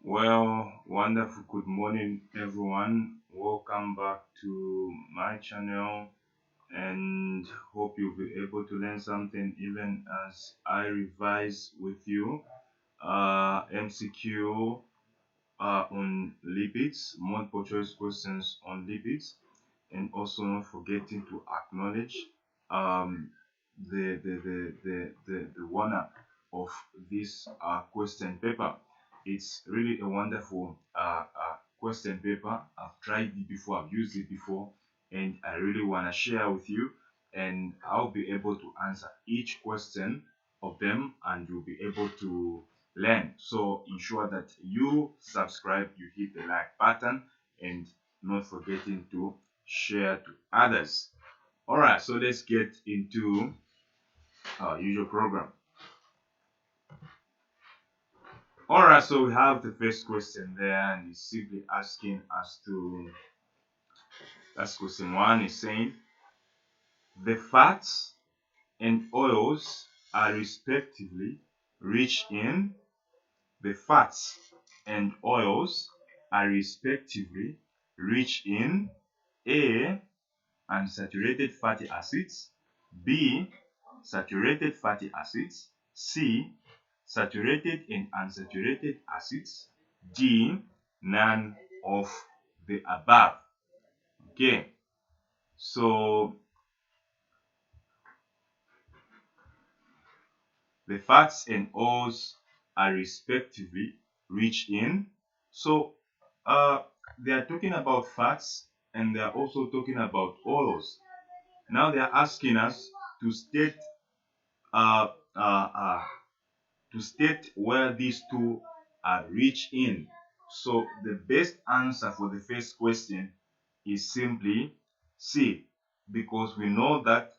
Well, wonderful good morning, everyone. Welcome back to my channel and hope you'll be able to learn something even as I revise with you MCQ on lipids, multiple choice questions on lipids, and also not forgetting to acknowledge um, the winner of this question paper. It's really a wonderful question paper. I've tried it before, I've used it before, and I really want to share with you. And I'll be able to answer each question of them, and you'll be able to learn. So ensure that you subscribe, you hit the like button, and not forgetting to share to others. All right, so let's get into our usual program. All right, so we have the first question there, and it's simply asking us to. That's question one. Is saying the fats and oils are respectively rich in. The fats and oils are respectively rich in A. Unsaturated fatty acids, B. Saturated fatty acids, C. Saturated and unsaturated acids, D. None of the above. Okay, so the fats and oils are respectively rich in. So they are talking about fats and they are also talking about oils. Now they are asking us to state uh, uh, uh, where these two are rich in. So the best answer for the first question is simply C, because we know that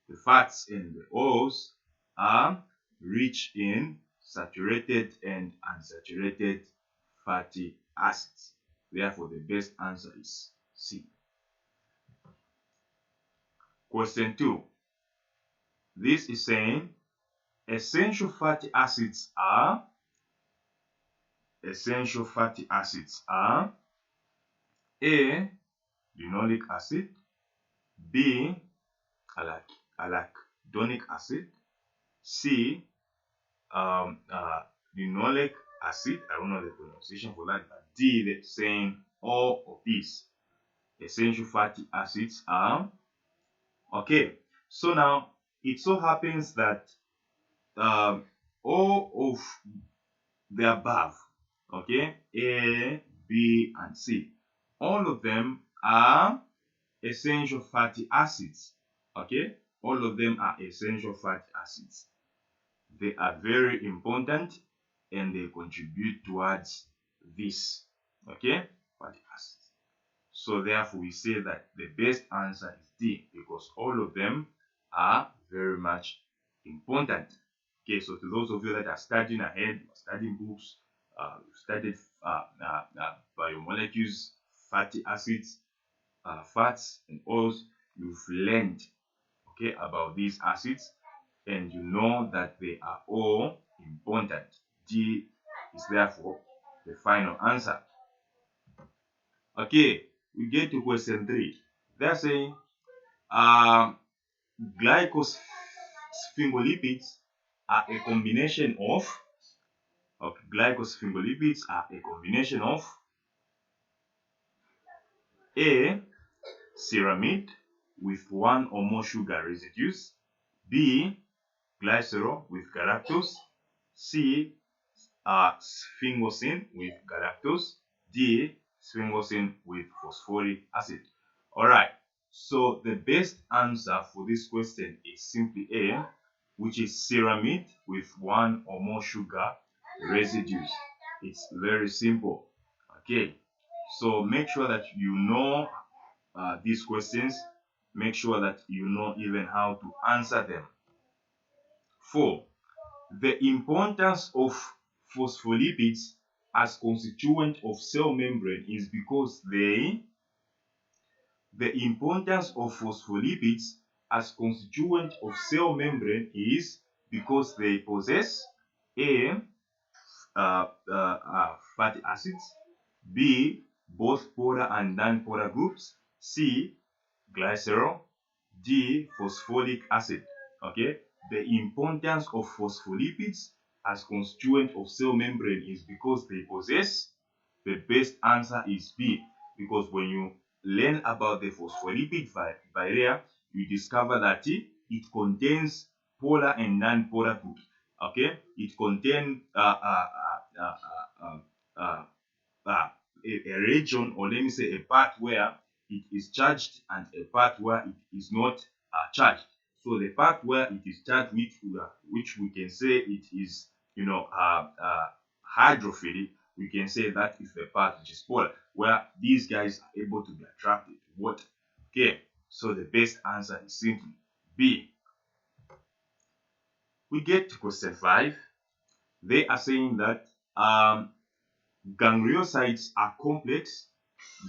the fats and the oils are rich in saturated and unsaturated fatty acids. Therefore, the best answer is C. Question 2. This is saying essential fatty acids are A. Linoleic acid, B. Arachidonic acid, C. Linoleic acid. I don't know the pronunciation for that, but D. They're saying all of these essential fatty acids are. Okay, so now it so happens that all of the above, okay, A, B, and C, all of them are essential fatty acids. Okay, all of them are essential fatty acids. They are very important and they contribute towards this, okay, fatty acids. So therefore we say that the best answer is D, because all of them are very much important. Okay, so to those of you that are studying ahead, studying books, studied biomolecules, fatty acids, fats and oils, you've learned, okay, about these acids, and you know that they are all important. D is therefore the final answer. Okay, we get to question 3. They're saying glycosphingolipids are a combination of A. Ceramide with one or more sugar residues, B. Glycerol with galactose, C. Sphingosine with galactose, D. Sphingosine with phosphoric acid. All right, so the best answer for this question is simply A, which is ceramide with one or more sugar residues. It's very simple. Okay, so make sure that you know these questions. Make sure that you know even how to answer them. 4. The importance of phospholipids as constituent of cell membrane is because the importance of phospholipids as constituent of cell membrane is because they possess A. fatty acids. B, both polar and non-polar groups. C, glycerol. D, phosphoric acid. Okay, the importance of phospholipids as constituent of cell membrane is because they possess. The best answer is B, because when you learn about the phospholipid barrier, you discover that it contains polar and non-polar groups. Okay, it contains a region, or let me say a part where it is charged and a part where it is not charged. So the part where it is charged, which we can say it is, hydrophilic, we can say that is the part which is polar, where these guys are able to be attracted to water. Okay, so the best answer is simply B. We get to question 5. They are saying that gangliosides are complex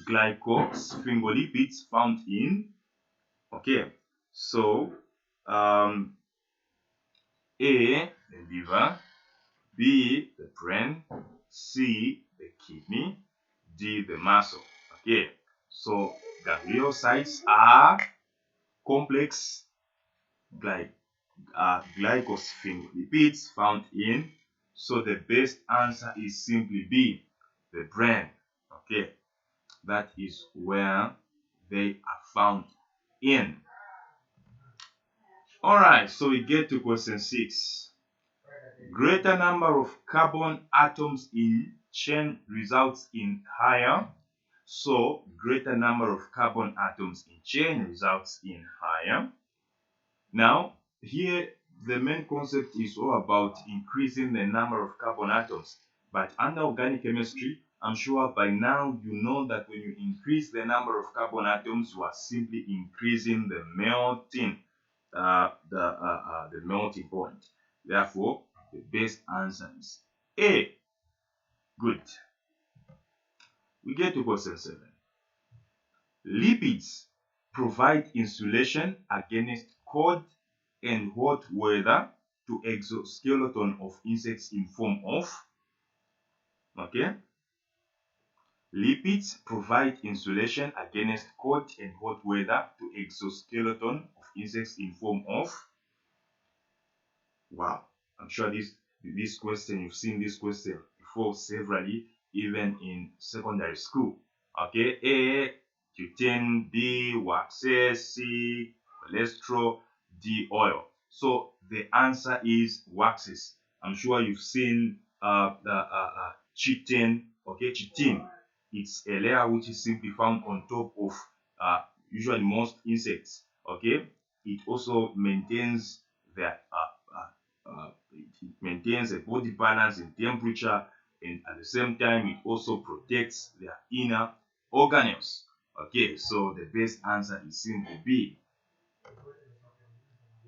glycosphingolipids found in, okay, so A, the liver, B, the brain, C, the kidney, D, the muscle. Okay, so gangliosides are complex glycosphingolipids found in, so the best answer is simply B, the brain. Okay, that is where they are found in. All right, so we get to question 6. Greater number of carbon atoms in chain results in higher. So greater number of carbon atoms in chain results in higher. Now here the main concept is all about increasing the number of carbon atoms. But under organic chemistry, I'm sure by now you know that when you increase the number of carbon atoms, you are simply increasing the melting the melting point. Therefore, the best answer is A. Good. We get to question 7. Lipids provide insulation against cold and hot weather to exoskeleton of insects in form of, okay, lipids provide insulation against cold and hot weather to exoskeleton of insects in form of, wow, I'm sure this question, you've seen this question before severally, even in secondary school. Okay, A, butane, B, waxes, C, cholesterol, D, oil. So the answer is waxes. I'm sure you've seen chitin. Okay, chitin. It's a layer which is simply found on top of usually most insects. Okay, it also maintains the it maintains a body balance in temperature, and at the same time it also protects their inner organelles. Okay, so the best answer is simply B.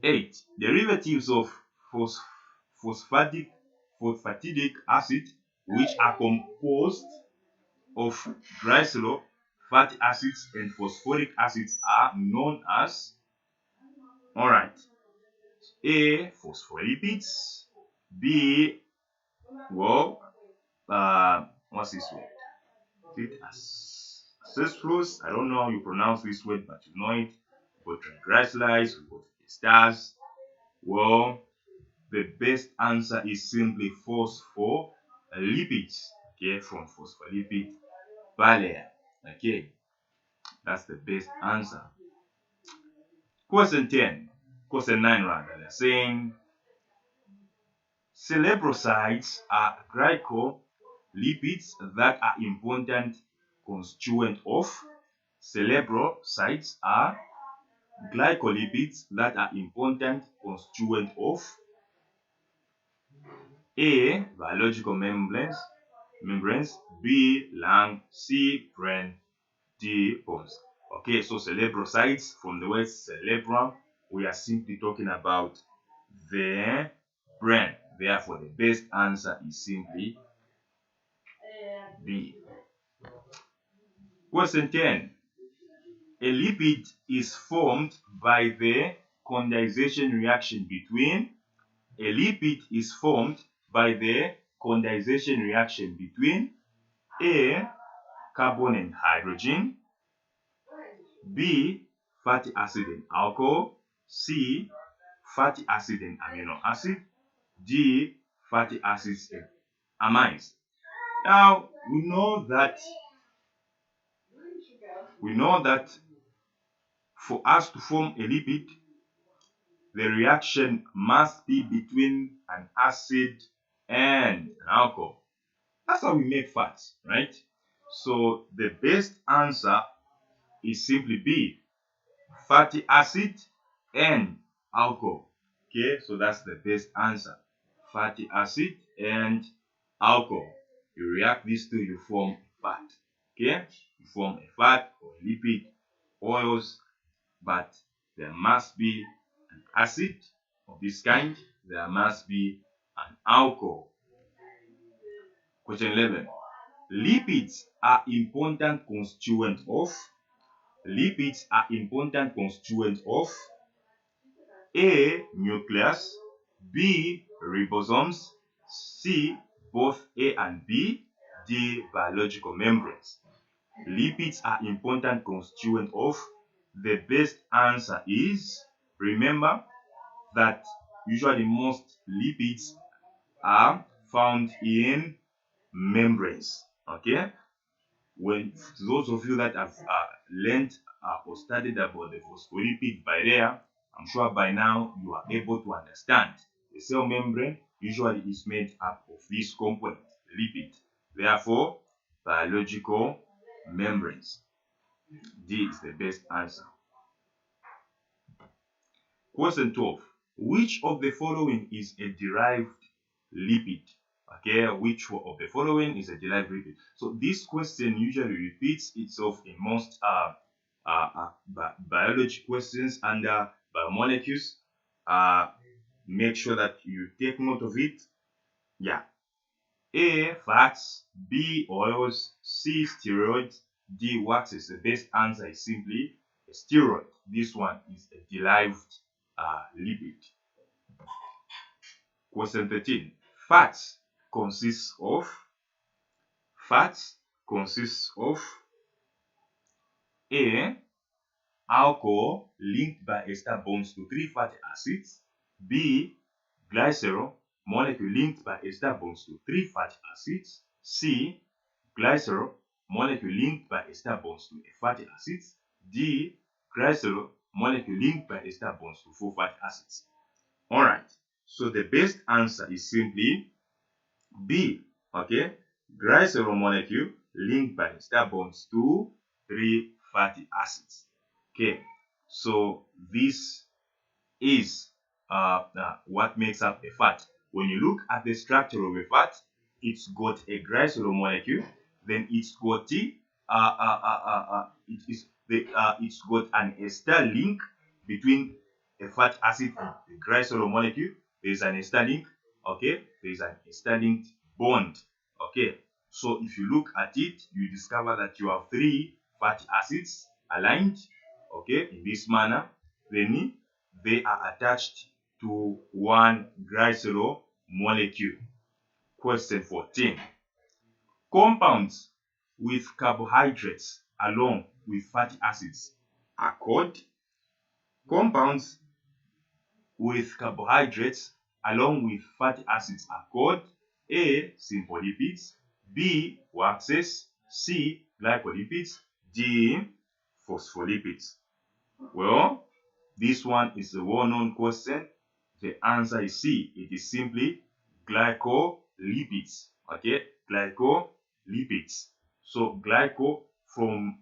8. Derivatives of phosphatidic acid, which are composed of glycerol, fatty acids, and phosphoric acids, are known as, all right, A, phospholipids, B, well, what's this word? Is it ancestors? I don't know how you pronounce this word, but you know it. We got triglycerides, we got stars. Well, the best answer is simply phospholipids. Okay, from phospholipid barrier. Okay, that's the best answer. Question 10, question 9 rather. They're saying CEREBROSIDES are glycolipids that are important constituent of. CEREBROSIDES are glycolipids that are important constituent of. A, biological membranes, B, lung, C, brain, D, bones. Okay, so CEREBROSIDES, from the word cerebrum, we are simply talking about the brain. Therefore, the best answer is simply B. Question 10. A lipid is formed by the condensation reaction between. A lipid is formed by the condensation reaction between A. Carbon and hydrogen, B. Fatty acid and alcohol, C. Fatty acid and amino acid, D. Fatty acids and amines. Now we know that for us to form a lipid, the reaction must be between an acid and an alcohol. That's how we make fats, right? So the best answer is simply B, fatty acid and alcohol. Okay, so that's the best answer. Fatty acid and alcohol. You react these two, you form fat. Okay, you form a fat or lipid, oils, but there must be an acid of this kind, there must be an alcohol. Question 11. Lipids are important constituent of A. Nucleus, B. Ribosomes, C. Both A and B, D. Biological membranes. Lipids are important constituent of. The best answer is, remember that usually most lipids are found in membranes. Okay, when those of you that have learned or studied about the phospholipid barrier, I'm sure by now you are able to understand the cell membrane usually is made up of this component, lipid. Therefore, biological membranes. D is the best answer. Question 12. Which of the following is a derived lipid? Okay, which of the following is a derived lipid? So this question usually repeats itself in most biology questions under biomolecules. Make sure that you take note of it. Yeah. A. Fats, B. Oils, C. Steroids, D. Waxes. The best answer is simply a steroid. This one is a derived lipid. Question 13. Fats consists of A. Alcohol linked by ester bonds to 3 fatty acids, B. Glycerol molecule linked by ester bonds to 3 fatty acids, C. Glycerol molecule linked by ester bonds to a fatty acids, D. Glycerol molecule linked by ester bonds to 4 fatty acids. Alright, so the best answer is simply B. Okay, glycerol molecule linked by ester bonds to 3 fatty acids. Okay, so this is what makes up a fat. When you look at the structure of a fat, it's got a glycerol molecule, then it's got it's got an ester link between a fat acid and the glycerol molecule. There's an ester link. Okay, there's an ester linked bond. Okay, so if you look at it, you discover that you have 3 fatty acids aligned. Okay, in this manner, then they are attached to 1 glycerol molecule. Question 14. Compounds with carbohydrates along with fatty acids are called. Compounds with carbohydrates along with fatty acids are called A. Simple lipids, B. Waxes, C. Glycolipids, D. Phospholipids. Well, this one is a well-known question. The answer is C. It is simply glycolipids. Okay, glycolipids. So glyco from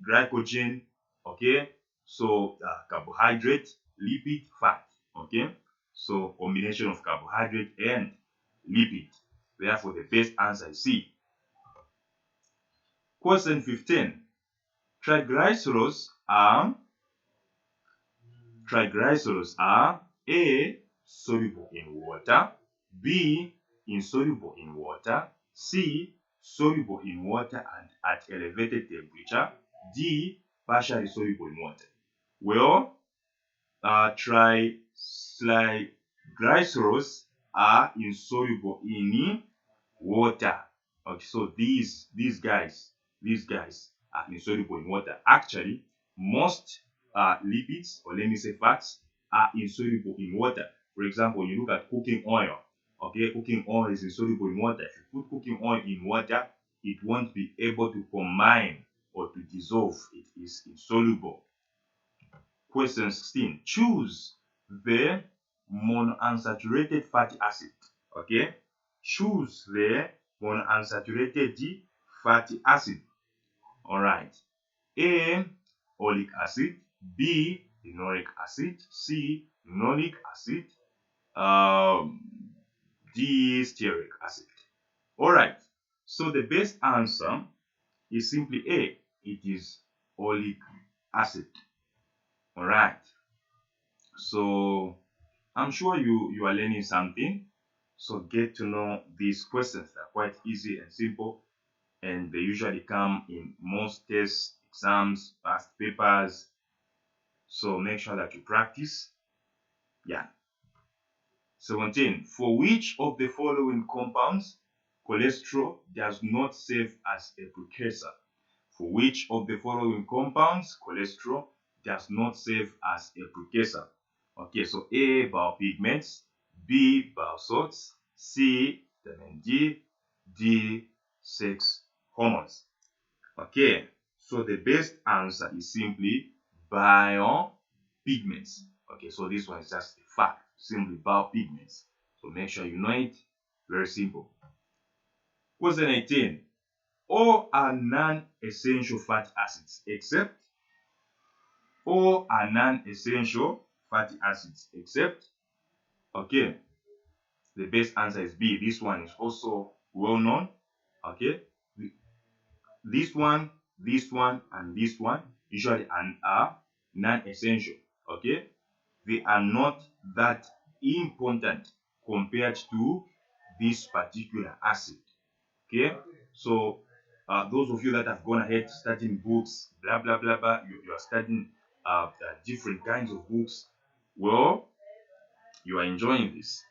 glycogen. Okay, so carbohydrate, lipid, fat. Okay, so combination of carbohydrate and lipid. Therefore, the best answer is C. Question 15. Triglycerols are A. Soluble in water, B. Insoluble in water, C. Soluble in water and at elevated temperature, D. Partially soluble in water. Well, triglycerols are insoluble in water. Okay, so these guys are insoluble in water. Actually, most lipids, or let me say fats, are insoluble in water. For example, you look at cooking oil. Okay, cooking oil is insoluble in water. If you put cooking oil in water, it won't be able to combine or to dissolve. It is insoluble. Question 16. Choose the monounsaturated fatty acid. Okay, choose the monounsaturated fatty acid. All right. A, oleic acid. B, linoleic acid. C, linoleic acid. Um, D, stearic acid. All right. So the best answer is simply A. It is oleic acid. All right. So I'm sure you are learning something. So get to know these questions. They're quite easy and simple, and they usually come in most tests, exams, past papers. So make sure that you practice. Yeah. 17. For which of the following compounds cholesterol does not serve as a precursor? For which of the following compounds cholesterol does not serve as a precursor? Okay, so A, biopigments. B, biosalts. C, vitamin D. D, sex hormones. Okay, so the best answer is simply biopigments. Okay, so this one is just a fact, simply biopigments. So make sure you know it. Very simple. Question 18. All are non-essential fatty acids except all are non-essential fatty acids except, okay, the best answer is B. This one is also well known. Okay, this one, and this one usually are non-essential. Okay, they are not that important compared to this particular acid. Okay, so those of you that have gone ahead studying books, blah blah blah blah, you are studying different kinds of books. Well, you are enjoying this.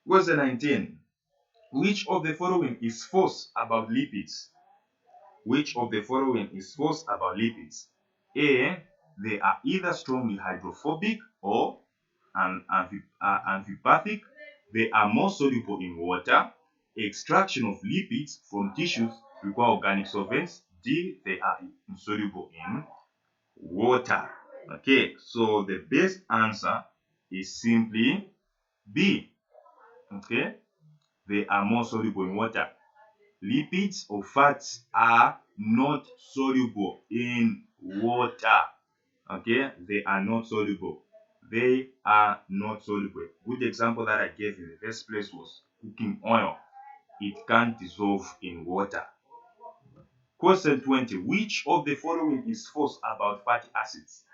Question 19. Which of the following is false about lipids? Which of the following is false about lipids? A. They are either strongly hydrophobic or amphipathic. They are more soluble in water. Extraction of lipids from tissues require organic solvents. D. They are insoluble in water. Okay, so the best answer is simply B. Okay, they are more soluble in water. Lipids or fats are not soluble in water. Okay, they are not soluble. They are not soluble. Good example that I gave in the first place was cooking oil. It can't dissolve in water. Question 20. Which of the following is false about fatty acids?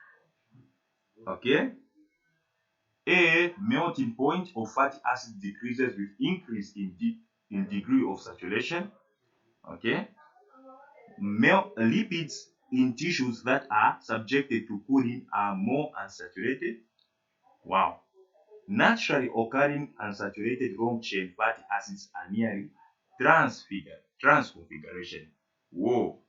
Okay. A. Melting point of fatty acid decreases with increase in degree of saturation. Okay. Lipids in tissues that are subjected to cooling are more unsaturated. Wow. Naturally occurring unsaturated long chain fatty acids are nearly transconfiguration. Whoa.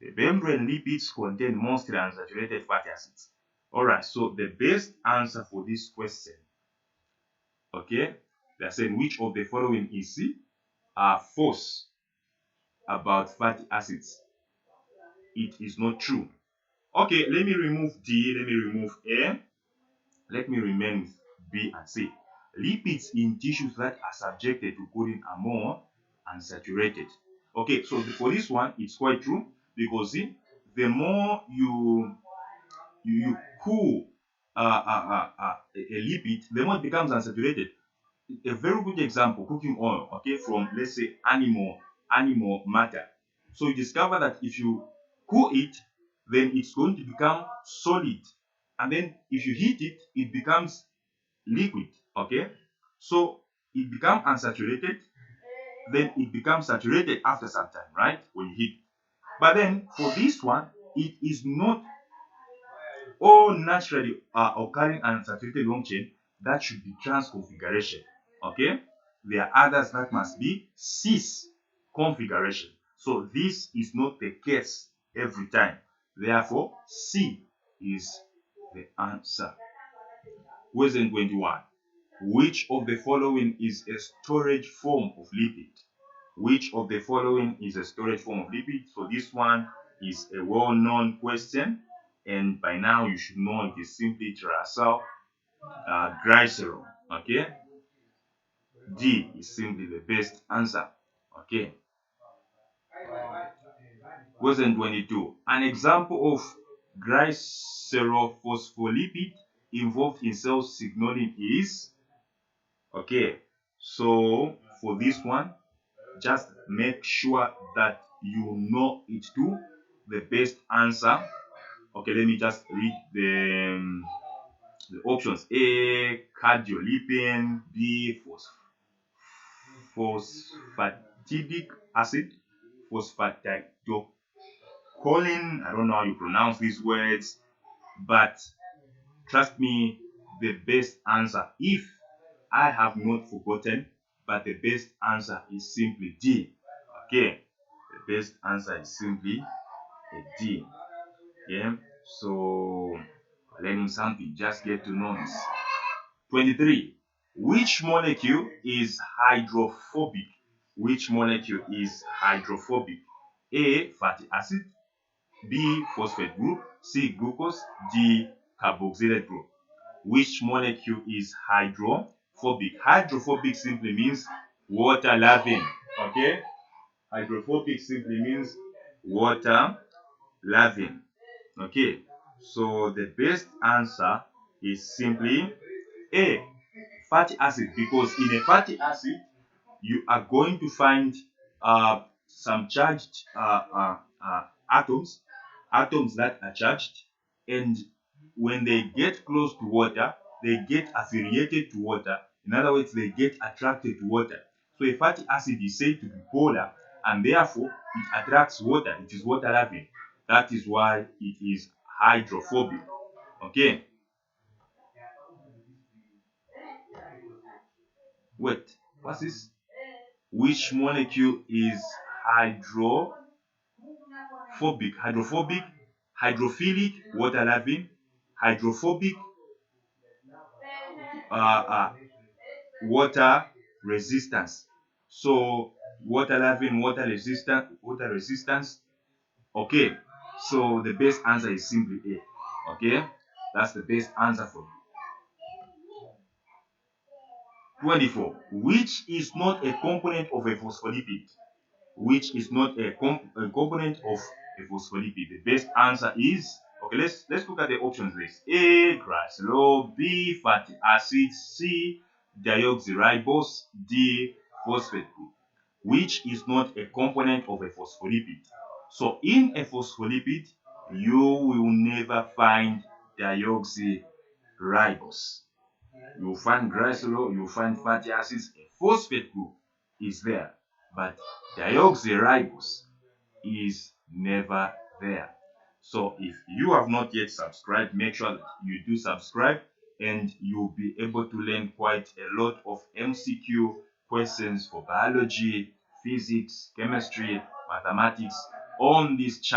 The membrane lipids contain mostly unsaturated fatty acids. Alright, so the best answer for this question, okay, they're saying which of the following is false about fatty acids? It is not true. Okay, let me remove D, let me remove A. Let me remain with B and C. Lipids in tissues that are subjected to cooling are more unsaturated. Okay, so for this one, it's quite true because see, the more you cool a lipid, the more it becomes unsaturated. A very good example, cooking oil, okay, from let's say animal matter. So you discover that if you cool it, then it's going to become solid, and then if you heat it, it becomes liquid. Okay, so it becomes unsaturated, then it becomes saturated after some time, right? When you heat it. But then for this one, it is not all naturally occurring unsaturated long chain. That should be transconfiguration. Okay, there are others that must be cis configuration. So this is not the case every time. Therefore, C is the answer. Question 21. Which of the following is a storage form of lipid? Which of the following is a storage form of lipid? So this one is a well-known question, and by now you should know it is simply glycerol. Okay, D is simply the best answer. Okay. Question 22. An example of glycerophospholipid involved in cell signaling is, okay, so for this one, just make sure that you know it too. The best answer, okay, let me just read the options. A, cardiolipin. B, phosphatidic acid. Phosphatidiocholine. I don't know how you pronounce these words, but trust me, the best answer, if I have not forgotten, but the best answer is simply D. Okay, the best answer is simply a D. Okay, so learning something, just get to know this. 23. Which molecule is hydrophobic? Which molecule is hydrophobic? A, fatty acid. B, phosphate group. C, glucose. D, carboxylate group. Which molecule is hydrophobic? Hydrophobic simply means water loving. Okay, hydrophobic simply means water loving. Okay, so the best answer is simply A, fatty acid, because in a fatty acid you are going to find some charged atoms that are charged, and when they get close to water, they get affiliated to water. In other words, they get attracted to water. So a fatty acid is said to be polar, and therefore it attracts water. It is water loving. That is why it is hydrophobic. Okay. Wait, what's this? Which molecule is hydrophobic? Hydrophobic, hydrophilic, water loving, hydrophobic, water resistance. So water loving, water resistance. Okay, so the best answer is simply A. Okay, that's the best answer for you. 24. Which is not a component of a phospholipid? Which is not a component of a phospholipid? The best answer is, okay, let's look at the options list. A, glycerol. B, fatty acid. C, deoxyribose. D, phosphate group. Which is not a component of a phospholipid? So in a phospholipid, you will never find deoxyribose. You will find glycerol, you will find fatty acids. A phosphate group is there, but deoxyribose is never there. So if you have not yet subscribed, make sure that you do subscribe, and you'll be able to learn quite a lot of MCQ questions for biology, physics, chemistry, mathematics on this channel.